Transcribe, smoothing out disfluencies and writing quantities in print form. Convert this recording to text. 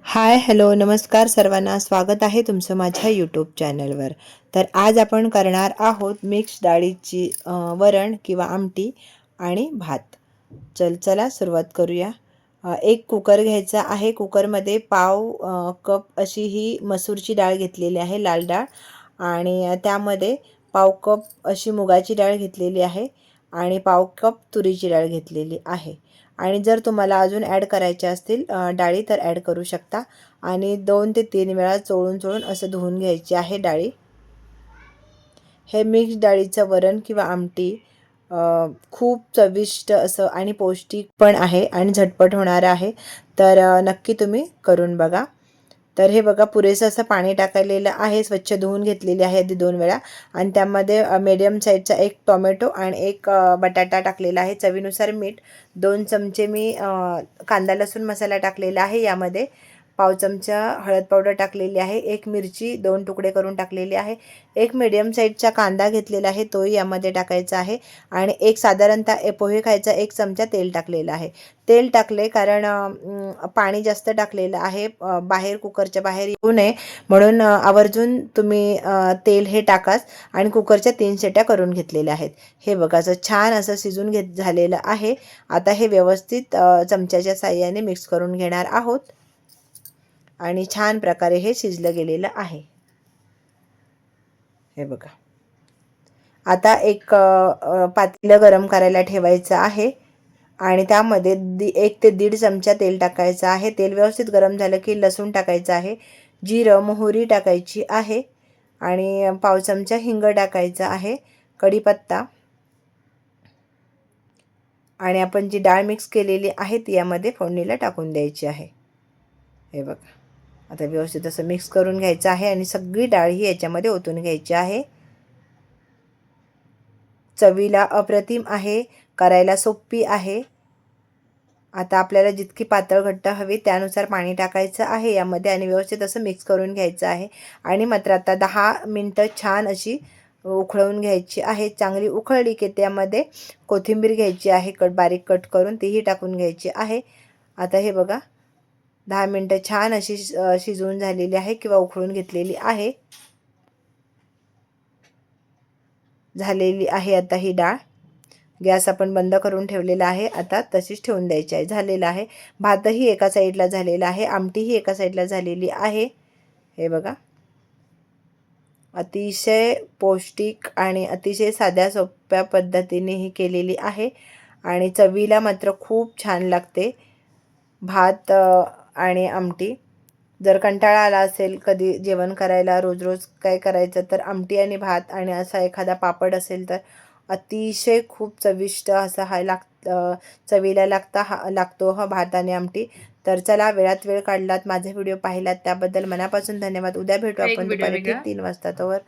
Hi hello नमस्कार सर्वांना, स्वागत आहे तुमचं माझ्या यूट्यूब चॅनलवर। तर आज आपण करणार आहोत मिक्स डाळीची वरण किंवा आमटी आणि भात। चला सुरुवात करूया। एक कुकर घ्यायचा आहे। कुकरमध्ये पाव कप अशी ही मसूरची डाळ घेतलेली आहे, लाल डाळ, आणि त्यामध्ये पाव कप अशी मुगाची डाळ घेतलेली आहे आणि पाव कप तुरीची डाळ घेतलेली आहे। आणि जर तुम्हाला अजून ॲड करायचे असतील डाळी तर ॲड करू शकता। आणि 2 ते 3 वेळा चोळून असं धुवून घ्यायची आहे डाळी। हे मिक्स डाळीचं वरण किंवा आमटी खूप चविष्ट असं आणि पौष्टिक पण आहे आणि झटपट होणार आहे। तर नक्की तुम्ही करून बघा। तर हे बघा, पुरेसं असं पाणी टाकलेलं आहे, स्वच्छ धुवून घेतलेले आहे आधी 2 वेळा। आणि त्यामध्ये मीडियम साईजचा एक टोमॅटो आणि एक बटाटा टाकलेला आहे, चवीनुसार मीठ, 2 चमचे मी कांदा लसूण मसाला टाकलेला आहे, यामध्ये पाव चमचा हळद पावडर टाकलेली आहे, एक मिरची 2 तुकडे करून टाकलेली आहे, एक मीडियम साईजचा कांदा घेतलेला आहे तोही यामध्ये टाकायचा आहे, आणि एक साधारणतः पोहे खायचा 1 चमचा तेल टाकलेलं आहे। तेल टाकले कारण पाणी जास्त टाकलेलं आहे, बाहेर कुकरच्या बाहेर येऊ नये म्हणून आवर्जून तुम्ही तेल हे टाकाच। आणि कुकरच्या 3 शिट्या करून घेतलेल्या आहेत। हे बघा, असं छान असं शिजून झालेलं आहे। आता हे व्यवस्थित चमच्याच्या साहाय्याने मिक्स करून घेणार आहोत आणि छान प्रकारे हे शिजलं गेलेलं आहे। हे बघा, आता एक पातेलं गरम करायला ठेवायचं आहे आणि त्यामध्ये 1 ते 1.5 चमचा तेल टाकायचं आहे। तेल व्यवस्थित गरम झालं की लसूण टाकायचं आहे, जिरं मोहरी टाकायची आहे, आणि पाव चमचा हिंग टाकायचा आहे, कढीपत्ता, आणि आपण जी डाळ मिक्स केलेली आहे ती यामध्ये फोडणीला टाकून द्यायची आहे। हे बघा, आता व्यवस्थित असं मिक्स करून घ्यायचं आहे आणि सगळी डाळ ही याच्यामध्ये ओतून घ्यायची आहे। चवीला अप्रतिम आहे, करायला सोपी आहे। आता आपल्याला जितकी पातळ घट्ट हवी त्यानुसार पाणी टाकायचं आहे यामध्ये आणि व्यवस्थित असं मिक्स करून घ्यायचं आहे। आणि मात्र आता 10 मिनटं छान अशी उकळवून घ्यायची आहे। चांगली उकळली की त्यामध्ये कोथिंबीर घ्यायची आहे, बारीक कट करून तीही टाकून घ्यायची आहे। आता हे बघा, 10 मिनटं छान अशी शिजवून झालेली आहे किंवा उकळून घेतलेली आहे, झालेली आहे आता ही डाळ। गॅस आपण बंद करून ठेवलेला आहे, आता तशीच ठेवून द्यायची आहे, झालेला आहे। भातही एका साईडला झालेला आहे, आमटीही एका साईडला झालेली आहे। हे बघा, अतिशय पौष्टिक आणि अतिशय साध्या सोप्या पद्धतीने ही केलेली आहे आणि चवीला मात्र खूप छान लागते भात आणि आमटी। जर कंटाळा आला असेल कधी जेवण करायला, रोज रोज काय करायचं, तर आमटी आणि भात आणि असा एखादा पापड असेल तर अतिशय खूप चविष्ट असा चवीला लागतो हा भात आणि आमटी। तर चला, वेळात वेळ काढलात, माझे व्हिडिओ पाहिलात त्याबद्दल मनापासून धन्यवाद। उद्या भेटू आपण दुपारी ठीक 3 वाजता। तोवर